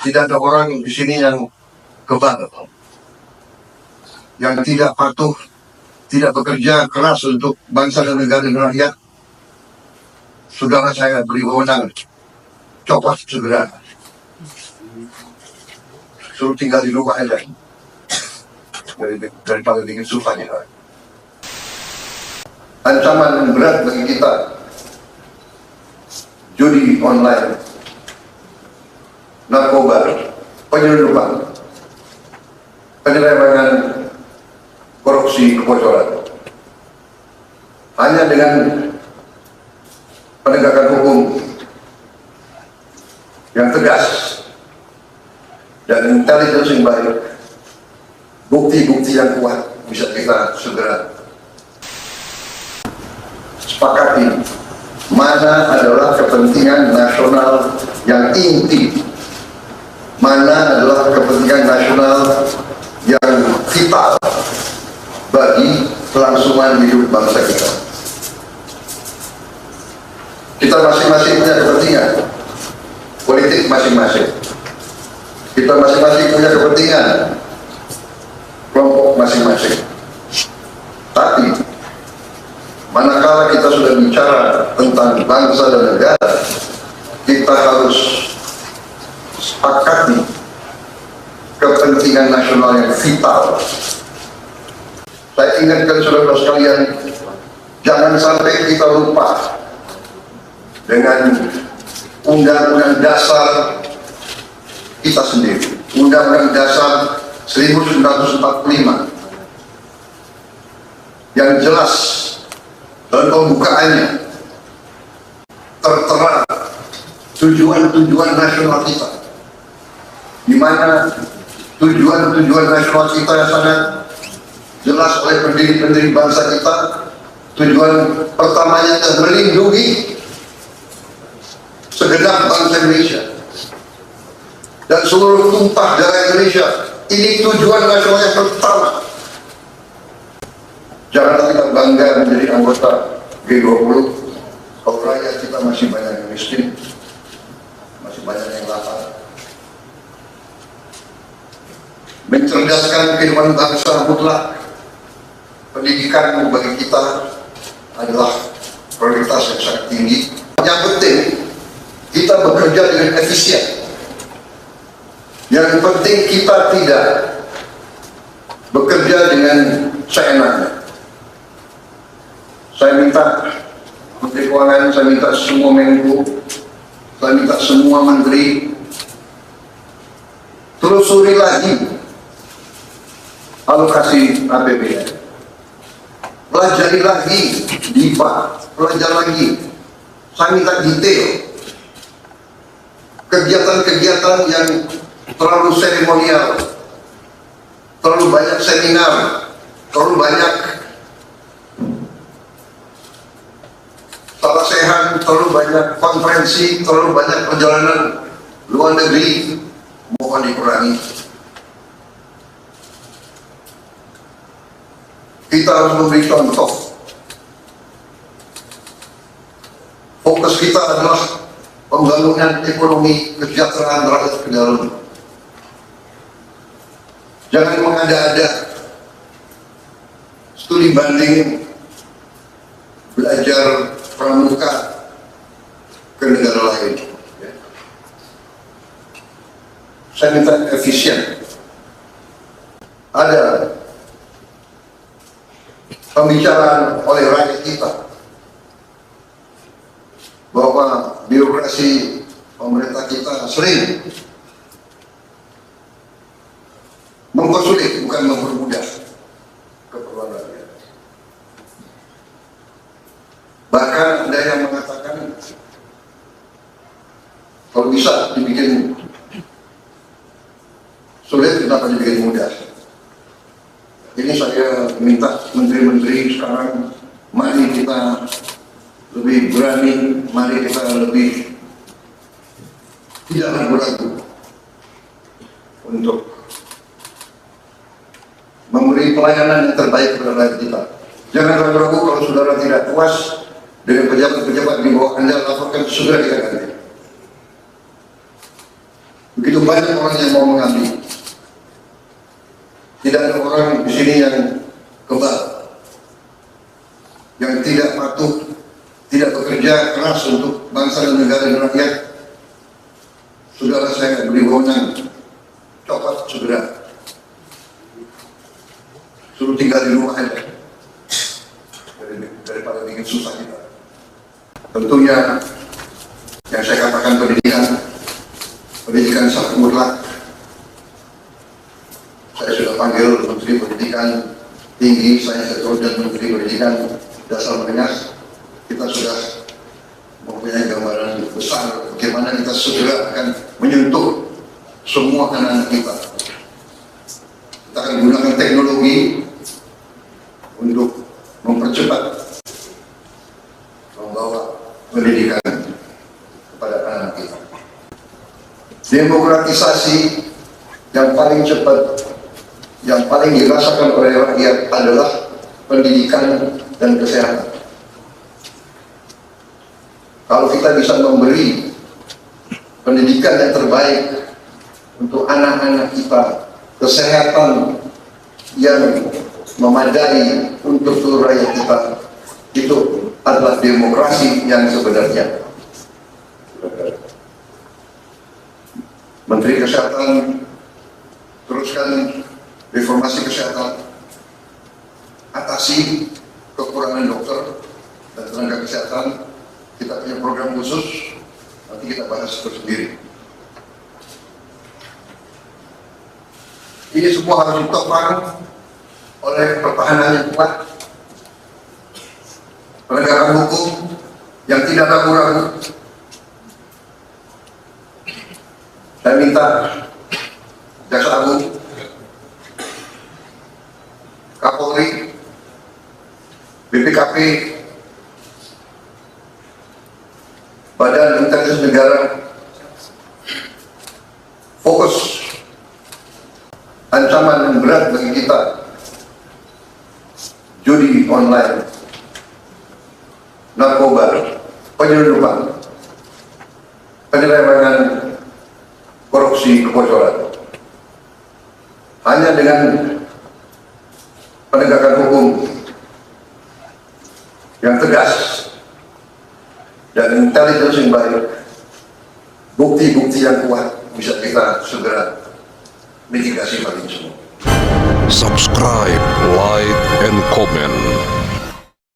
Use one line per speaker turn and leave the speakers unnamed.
Tidak ada orang di sini yang kebal, yang tidak patuh, tidak bekerja keras untuk bangsa dan negara dan rakyat. Saudara saya beri wewenang, copot segera, suruh tinggal di rumah aja, daripada bikin susah ya. Ancaman berat bagi kita, judi online, narkoba, penyelundupan, penyelewengan, korupsi, kebocoran. Hanya dengan penegakan hukum yang tegas dan intelijen yang baik, bukti-bukti yang kuat bisa kita segera sepakati mana adalah kepentingan nasional yang inti, mana adalah kepentingan nasional yang vital bagi kelangsungan hidup bangsa kita. Kita masing-masing punya kepentingan politik masing-masing. Kita masing-masing punya kepentingan kelompok masing-masing. Tapi manakala kita sudah bicara tentang bangsa dan negara, kita harus sepakati kepentingan nasional yang vital. Saya ingatkan saudara sekalian, jangan sampai kita lupa dengan Undang-Undang Dasar kita sendiri, Undang-Undang Dasar 1945, yang jelas dalam pembukaannya tertera tujuan-tujuan nasional kita, di mana tujuan-tujuan nasional kita yang sangat jelas oleh pendiri-pendiri bangsa kita. Tujuan pertamanya adalah melindungi segenap bangsa Indonesia dan seluruh tumpah darah Indonesia. Ini tujuan nasional yang pertama. Janganlah kita bangga menjadi anggota G20 kalau rakyat kita masih banyak yang miskin, masih banyak yang lapar. Mencerdaskan kehidupan bangsa mutlak. Pendidikan bagi kita adalah prioritas yang sangat tinggi. Yang penting kita bekerja dengan efisien. Yang penting kita tidak bekerja dengan seenaknya. Saya minta Menteri Keuangan, saya minta semua Menko, saya minta semua Menteri telusuri lagi alokasi APBN, pelajari lagi DIPA, pelajari lagi. Saya minta detail kegiatan-kegiatan yang terlalu seremonial, terlalu banyak seminar, terlalu banyak salah sehat, terlalu banyak konferensi, terlalu banyak perjalanan luar negeri, mohon dikurangi. Kita harus memberi contoh. Fokus kita adalah pembangunan ekonomi, kesejahteraan rakyat ke dalam. Jangan mengada-ada studi banding belajar pramuka ke negara lain. Saya minta efisien. Ada pembicaraan oleh rakyat kita bahwa birokrasi pemerintah kita sering mempersulit, bukan mempermudah keperluan rakyat. Bahkan ada yang mengatakan kalau bisa dibikin sulit, kenapa dibikin mudah? Ini saya minta menteri-menteri sekarang, mari kita lebih berani, mari kita lebih tidak ragu-ragu untuk memberi pelayanan yang terbaik kepada rakyat kita. Jangan ragu-ragu kalau saudara tidak puas dengan pejabat-pejabat di bawah Anda, laporkan segera kita ganti. Begitu banyak orang yang mau mengambil. Tidak ada orang di sini yang kebal, yang tidak patuh, tidak bekerja keras untuk bangsa dan negara dan rakyat. Saudara saya beri wewenang, copot segera. Suruh tinggal di rumah aja, daripada bikin susah kita. Tentunya yang saya katakan pendidikan sangat mutlak. Saya sudah panggil Menteri Pendidikan Tinggi, Sains dan Menteri Pendidikan Dasar Menengah. Kita sudah mempunyai gambaran besar bagaimana kita segera akan menyentuh semua anak-anak kita. Kita akan gunakan teknologi untuk mempercepat membawa pendidikan kepada anak kita. Demokratisasi yang paling cepat, yang paling dirasakan oleh rakyat adalah pendidikan dan kesehatan. Kalau kita bisa memberi pendidikan yang terbaik untuk anak-anak kita, kesehatan yang memadai untuk seluruh rakyat kita, itu adalah demokrasi yang sebenarnya. Menteri Kesehatan teruskan reformasi kesehatan, atasi kekurangan dokter dan tenaga kesehatan. Kita punya program khusus, nanti kita bahas tersendiri. Ini semua harus ditopang oleh pertahanan yang kuat, penegakan hukum yang tidak ragu-ragu. Saya minta Jaksa Agung, Kapolri, BPKP, Badan Intelijen Negara fokus ancaman yang berat bagi kita, judi online, narkoba, penyelundupan, penyelewengan, korupsi, kebocoran. Hanya dengan penegakan hukum yang tegas dan intelligence yang baik, bukti-bukti yang kuat, bisa kita segera mitigasi hal ini semua.
Subscribe, like, and comment.